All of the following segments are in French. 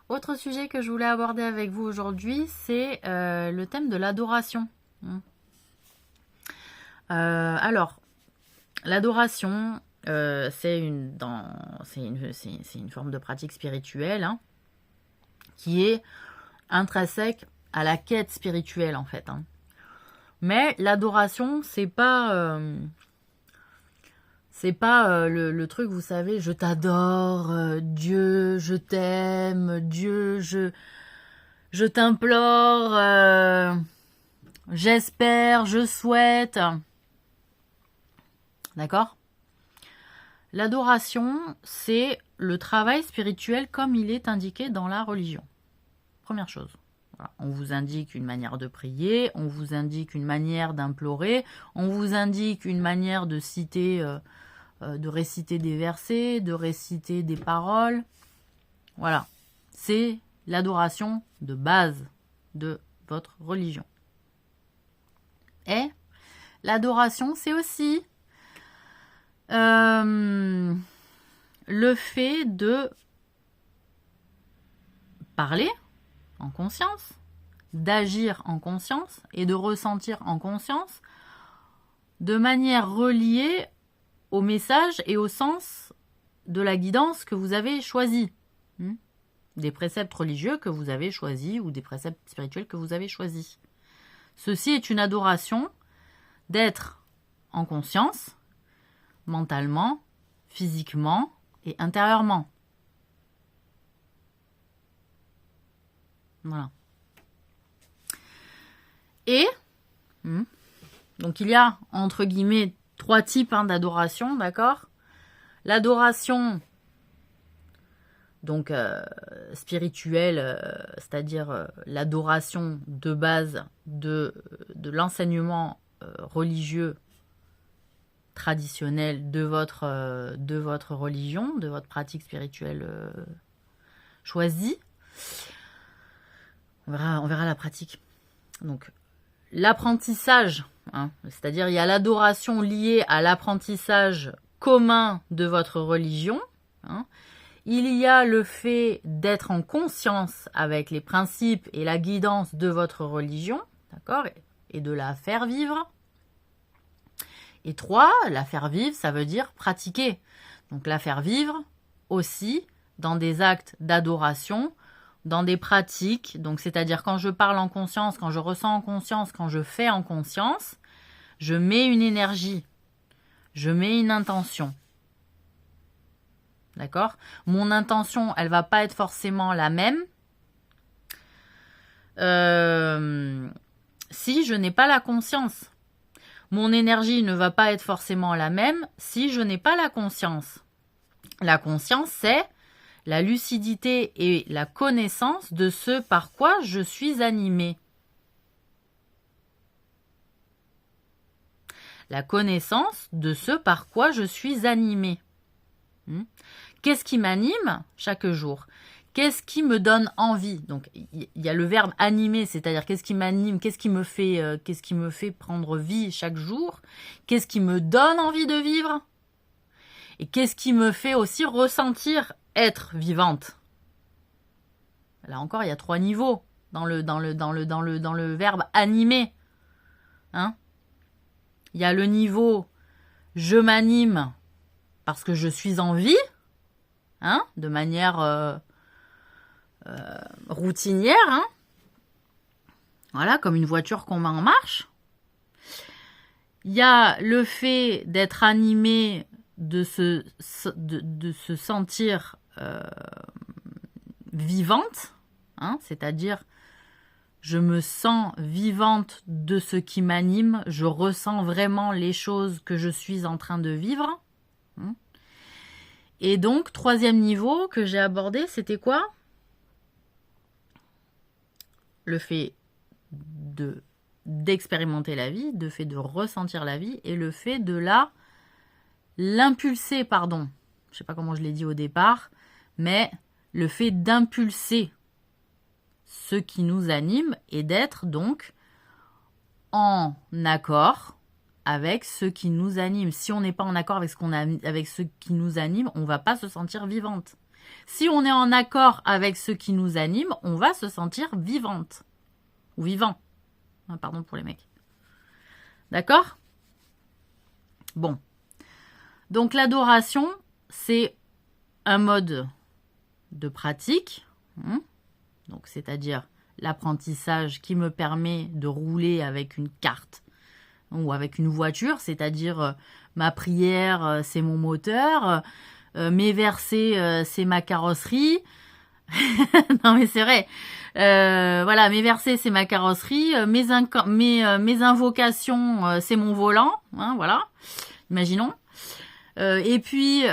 Autre sujet que je voulais aborder avec vous aujourd'hui, c'est le thème de l'adoration. Alors, l'adoration, c'est une forme de pratique spirituelle, hein, qui est intrinsèque à la quête spirituelle en fait. Hein. Mais l'adoration, c'est pas le truc, vous savez, je t'adore, Dieu, je t'aime, Dieu, je t'implore, j'espère, je souhaite. D'accord? L'adoration, c'est le travail spirituel comme il est indiqué dans la religion. Première chose. Voilà. On vous indique une manière de prier, on vous indique une manière d'implorer, on vous indique une manière de citer, de réciter des versets, de réciter des paroles. Voilà. C'est l'adoration de base de votre religion. Et l'adoration, c'est aussi le fait de parler en conscience, d'agir en conscience et de ressentir en conscience de manière reliée au message et au sens de la guidance que vous avez choisi. Des préceptes religieux que vous avez choisis ou des préceptes spirituels que vous avez choisis. Ceci est une adoration d'être en conscience, mentalement, physiquement et intérieurement. Voilà. Et, donc il y a, entre guillemets, 3 types d'adoration, d'accord? L'adoration, donc spirituelle, c'est-à-dire l'adoration de base de l'enseignement religieux traditionnel de votre religion, de votre pratique spirituelle choisie. On verra la pratique. Donc, l'apprentissage, hein, c'est-à-dire il y a l'adoration liée à l'apprentissage commun de votre religion. Hein. Il y a le fait d'être en conscience avec les principes et la guidance de votre religion, d'accord, et de la faire vivre. Et 3, la faire vivre, ça veut dire pratiquer. Donc la faire vivre aussi dans des actes d'adoration, dans des pratiques. Donc c'est-à-dire quand je parle en conscience, quand je ressens en conscience, quand je fais en conscience, je mets une énergie, je mets une intention. D'accord? Mon intention, elle va pas être forcément la même si je n'ai pas la conscience. Mon énergie ne va pas être forcément la même si je n'ai pas la conscience. La conscience, c'est la lucidité et la connaissance de ce par quoi je suis animée. La connaissance de ce par quoi je suis animée. Qu'est-ce qui m'anime chaque jour? Qu'est-ce qui me donne envie? Donc, il y a le verbe animer, c'est-à-dire qu'est-ce qui m'anime, qu'est-ce qui me fait prendre vie chaque jour? Qu'est-ce qui me donne envie de vivre? Et qu'est-ce qui me fait aussi ressentir être vivante? Là encore, il y a 3 niveaux dans le verbe animer. Hein? Il y a le niveau je m'anime parce que je suis en vie, hein, de manière routinière, hein. Voilà, comme une voiture qu'on met en marche. Il y a le fait d'être animé, de se sentir vivante, hein, c'est-à-dire je me sens vivante de ce qui m'anime, je ressens vraiment les choses que je suis en train de vivre. Et donc, 3e niveau que j'ai abordé, c'était quoi? Le fait d'expérimenter la vie, le fait de ressentir la vie et le fait de l'impulser, pardon. Je ne sais pas comment je l'ai dit au départ, mais le fait d'impulser ce qui nous anime et d'être donc en accord avec ce qui nous anime. Si on n'est pas en accord avec ce qui nous anime, on ne va pas se sentir vivante. Si on est en accord avec ce qui nous anime, on va se sentir vivante. Ou vivant. Ah, pardon pour les mecs. D'accord? Bon. Donc l'adoration, c'est un mode de pratique. Donc c'est-à-dire l'apprentissage qui me permet de rouler avec une carte ou avec une voiture, c'est-à-dire ma prière, c'est mon moteur, mes versets, c'est ma carrosserie. Non mais c'est vrai. Voilà, mes versets, c'est ma carrosserie, mes invocations, c'est mon volant. Hein, voilà, imaginons. Et puis, il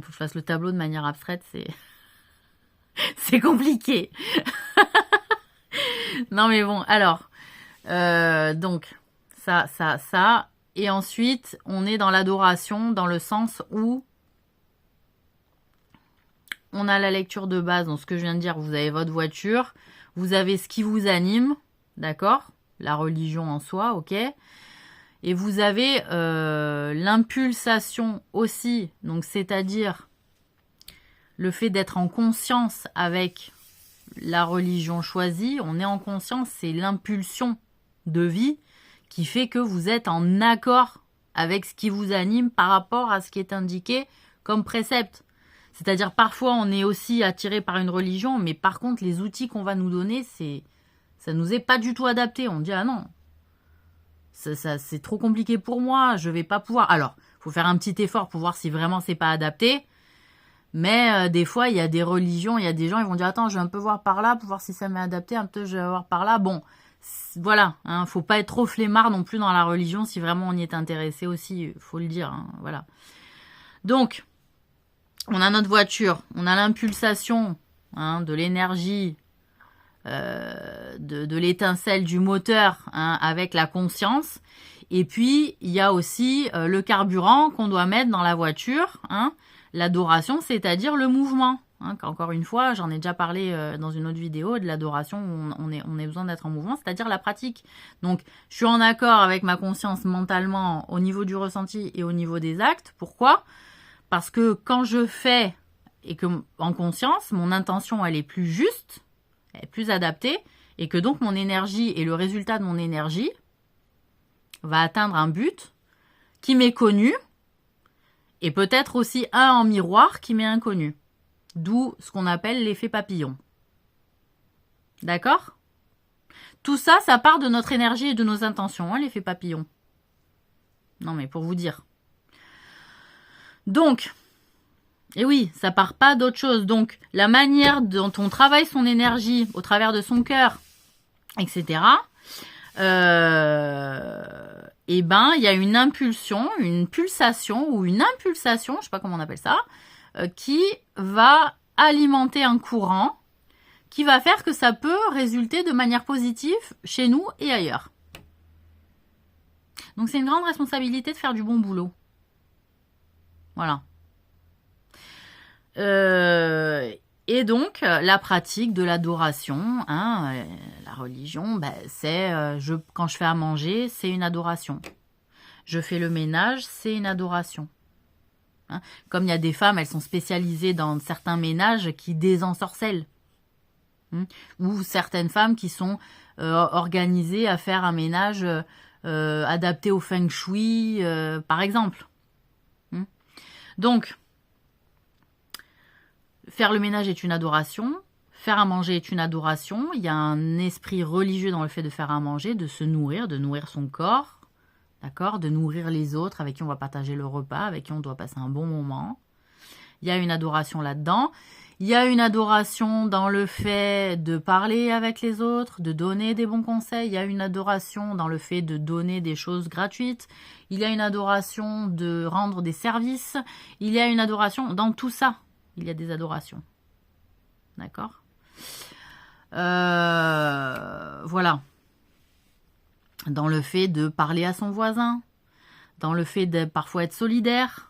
faut que je fasse le tableau de manière abstraite, c'est compliqué. Non mais bon, alors, donc, ça, et ensuite, on est dans l'adoration, dans le sens où on a la lecture de base, donc ce que je viens de dire, vous avez votre voiture, vous avez ce qui vous anime, d'accord? La religion en soi, ok? Et vous avez l'impulsation aussi, donc c'est-à-dire le fait d'être en conscience avec la religion choisie. On est en conscience, c'est l'impulsion de vie qui fait que vous êtes en accord avec ce qui vous anime par rapport à ce qui est indiqué comme précepte. C'est-à-dire parfois on est aussi attiré par une religion, mais par contre les outils qu'on va nous donner, ça nous est pas du tout adapté. On dit ah non, ça c'est trop compliqué pour moi, je vais pas pouvoir. Alors, faut faire un petit effort pour voir si vraiment c'est pas adapté. Mais des fois, il y a des religions, il y a des gens, ils vont dire attends, je vais un peu voir par là pour voir si ça m'est adapté, un peu je vais voir par là. Bon, voilà, hein, faut pas être trop flemmard non plus dans la religion si vraiment on y est intéressé aussi, faut le dire, hein, voilà. Donc, on a notre voiture, on a l'impulsation, hein, de l'énergie, de l'étincelle du moteur, hein, avec la conscience. Et puis, il y a aussi le carburant qu'on doit mettre dans la voiture, hein, l'adoration, c'est-à-dire le mouvement. Hein, encore une fois, j'en ai déjà parlé dans une autre vidéo de l'adoration où on a besoin d'être en mouvement, c'est-à-dire la pratique. Donc, je suis en accord avec ma conscience mentalement au niveau du ressenti et au niveau des actes. Pourquoi ? Parce que quand je fais et que en conscience, mon intention, elle est plus juste, elle est plus adaptée, et que donc mon énergie et le résultat de mon énergie va atteindre un but qui m'est connu, et peut-être aussi un en miroir qui m'est inconnu. D'où ce qu'on appelle l'effet papillon. D'accord ? Tout ça, ça part de notre énergie et de nos intentions, hein, l'effet papillon. Non mais pour vous dire. Donc, et oui, ça part pas d'autre chose. Donc, la manière dont on travaille son énergie au travers de son cœur, etc., et ben, il y a une impulsion, une pulsation ou une impulsation, je sais pas comment on appelle ça, qui va alimenter un courant qui va faire que ça peut résulter de manière positive chez nous et ailleurs. Donc c'est une grande responsabilité de faire du bon boulot. Voilà. Et donc la pratique de l'adoration, hein, la religion, ben, c'est quand je fais à manger, c'est une adoration. Je fais le ménage, c'est une adoration. Hein, comme il y a des femmes, elles sont spécialisées dans certains ménages qui désensorcellent. Ou certaines femmes qui sont organisées à faire un ménage adapté au feng shui, par exemple. Donc, faire le ménage est une adoration, faire à manger est une adoration. Il y a un esprit religieux dans le fait de faire à manger, de se nourrir, de nourrir son corps, d'accord, de nourrir les autres avec qui on va partager le repas, avec qui on doit passer un bon moment. Il y a une adoration là-dedans. Il y a une adoration dans le fait de parler avec les autres, de donner des bons conseils. Il y a une adoration dans le fait de donner des choses gratuites. Il y a une adoration de rendre des services. Il y a une adoration dans tout ça. Il y a des adorations. D'accord ? Voilà. Dans le fait de parler à son voisin. Dans le fait de parfois être solidaire.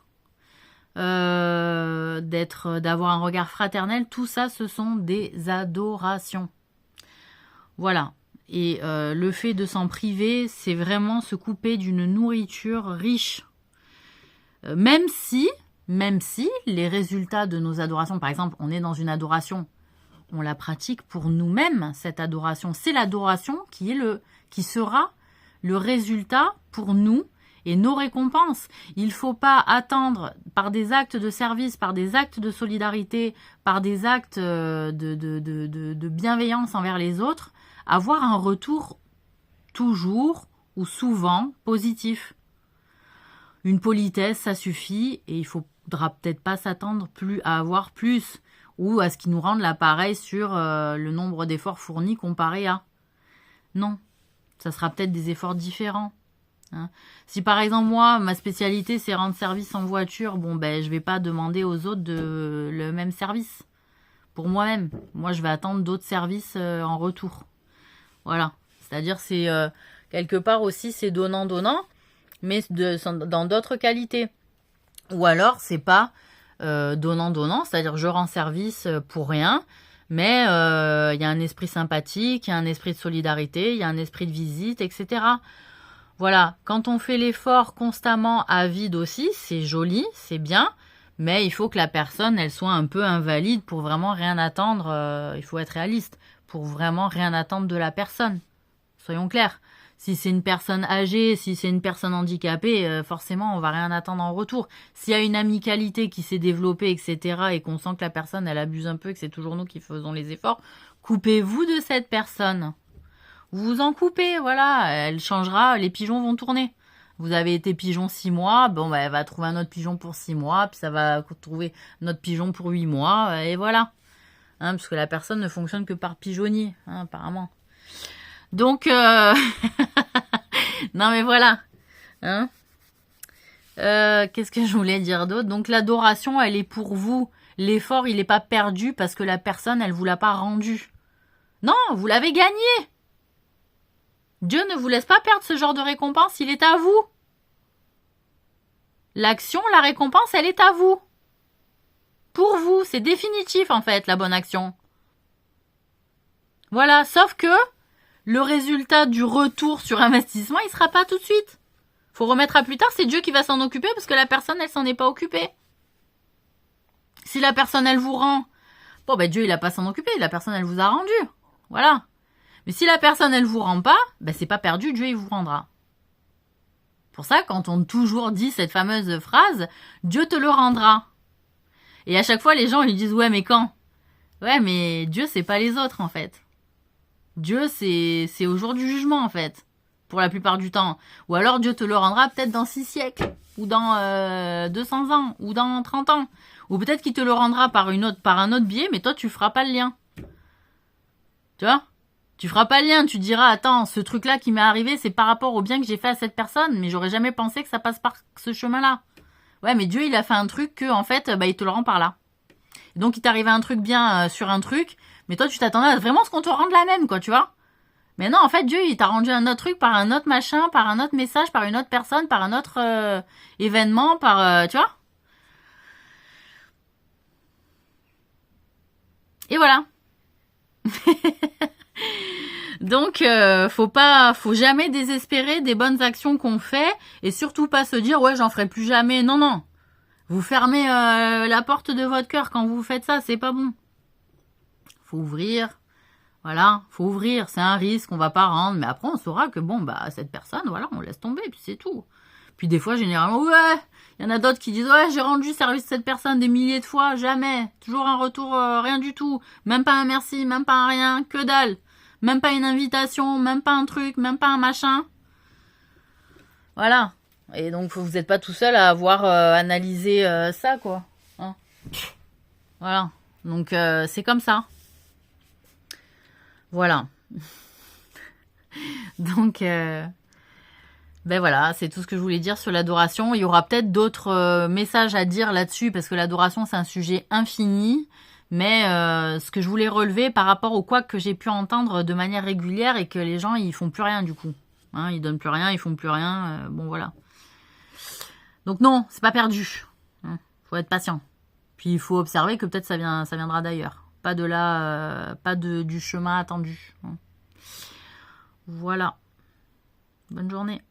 D'avoir un regard fraternel, tout ça, ce sont des adorations. Voilà. Et le fait de s'en priver, c'est vraiment se couper d'une nourriture riche. Même si les résultats de nos adorations, par exemple, on est dans une adoration, on la pratique pour nous-mêmes, cette adoration. C'est l'adoration qui sera le résultat pour nous et nos récompenses. Il ne faut pas attendre par des actes de service, par des actes de solidarité, par des actes de bienveillance envers les autres, avoir un retour toujours ou souvent positif. Une politesse, ça suffit, et il ne faudra peut-être pas s'attendre à avoir plus, ou à ce qu'ils nous rendent l'appareil sur le nombre d'efforts fournis comparé à. Non, ça sera peut-être des efforts différents. Hein. Si par exemple moi, ma spécialité c'est rendre service en voiture, bon ben je vais pas demander aux autres le même service. Pour moi-même, moi je vais attendre d'autres services en retour. Voilà, c'est-à-dire c'est quelque part aussi c'est donnant-donnant, mais dans d'autres qualités. Ou alors c'est pas donnant-donnant, c'est-à-dire je rends service pour rien, mais il y a un esprit sympathique, il y a un esprit de solidarité, il y a un esprit de visite, etc. Voilà, quand on fait l'effort constamment à vide aussi, c'est joli, c'est bien, mais il faut que la personne, elle soit un peu invalide pour vraiment rien attendre, il faut être réaliste, pour vraiment rien attendre de la personne. Soyons clairs. Si c'est une personne âgée, si c'est une personne handicapée, forcément, on va rien attendre en retour. S'il y a une amicalité qui s'est développée, etc., et qu'on sent que la personne, elle abuse un peu, et que c'est toujours nous qui faisons les efforts, coupez-vous de cette personne. Vous vous en coupez, voilà, elle changera, les pigeons vont tourner. Vous avez été pigeon 6 mois, bon, bah, elle va trouver un autre pigeon pour 6 mois, puis ça va trouver un autre pigeon pour 8 mois, et voilà. Hein, parce que la personne ne fonctionne que par pigeonnier, hein, apparemment. Donc, non mais voilà. Hein, qu'est-ce que je voulais dire d'autre? Donc l'adoration, elle est pour vous. L'effort, il n'est pas perdu parce que la personne, elle vous l'a pas rendu. Non, vous l'avez gagné. Dieu ne vous laisse pas perdre ce genre de récompense, il est à vous. L'action, la récompense, elle est à vous. Pour vous, c'est définitif en fait, la bonne action. Voilà, sauf que le résultat du retour sur investissement, il sera pas tout de suite. Faut remettre à plus tard, c'est Dieu qui va s'en occuper parce que la personne, elle s'en est pas occupée. Si la personne, elle vous rend, bon ben Dieu, il a pas s'en occuper, la personne, elle vous a rendu. Voilà. Mais si la personne, elle vous rend pas, ben c'est pas perdu, Dieu, il vous rendra. Pour ça, quand on toujours dit cette fameuse phrase, Dieu te le rendra. Et à chaque fois, les gens, ils disent, ouais, mais quand? Ouais, mais Dieu, c'est pas les autres, en fait. Dieu, c'est au jour du jugement, en fait. Pour la plupart du temps. Ou alors, Dieu te le rendra peut-être dans 6 siècles. Ou dans 200 ans. Ou dans 30 ans. Ou peut-être qu'il te le rendra par un autre biais, mais toi, tu feras pas le lien. Tu vois? Tu feras pas le lien. Tu diras, attends, ce truc-là qui m'est arrivé, c'est par rapport au bien que j'ai fait à cette personne. Mais j'aurais jamais pensé que ça passe par ce chemin-là. Ouais, mais Dieu, il a fait un truc que, en fait, bah, il te le rend par là. Donc, il t'arrivait un truc bien sur un truc, mais toi, tu t'attendais à vraiment ce qu'on te rende la même, quoi, tu vois. Mais non, en fait, Dieu, il t'a rendu un autre truc par un autre machin, par un autre message, par une autre personne, par un autre événement, par, tu vois. Et voilà. Donc, faut jamais désespérer des bonnes actions qu'on fait, et surtout pas se dire, ouais, j'en ferai plus jamais. Non, non. Vous fermez la porte de votre cœur quand vous faites ça, c'est pas bon. Faut ouvrir, voilà, faut ouvrir, c'est un risque, on va pas rendre, mais après on saura que bon, bah cette personne, voilà, on laisse tomber, puis c'est tout. Puis des fois, généralement, ouais, il y en a d'autres qui disent, ouais, j'ai rendu service à cette personne des milliers de fois, jamais, toujours un retour, rien du tout, même pas un merci, même pas un rien, que dalle, même pas une invitation, même pas un truc, même pas un machin. Voilà. Et donc, vous n'êtes pas tout seul à avoir analysé ça, quoi. Hein, voilà. Donc, c'est comme ça. Voilà. Donc, ben voilà, c'est tout ce que je voulais dire sur l'adoration. Il y aura peut-être d'autres messages à dire là-dessus, parce que l'adoration, c'est un sujet infini. Mais ce que je voulais relever par rapport au quoi que j'ai pu entendre de manière régulière, et que les gens, ils font plus rien, du coup. Hein, ils donnent plus rien, ils font plus rien. Bon, voilà. Donc non, c'est pas perdu. Faut être patient. Puis il faut observer que peut-être ça viendra d'ailleurs. Pas de là, pas du chemin attendu. Voilà. Bonne journée.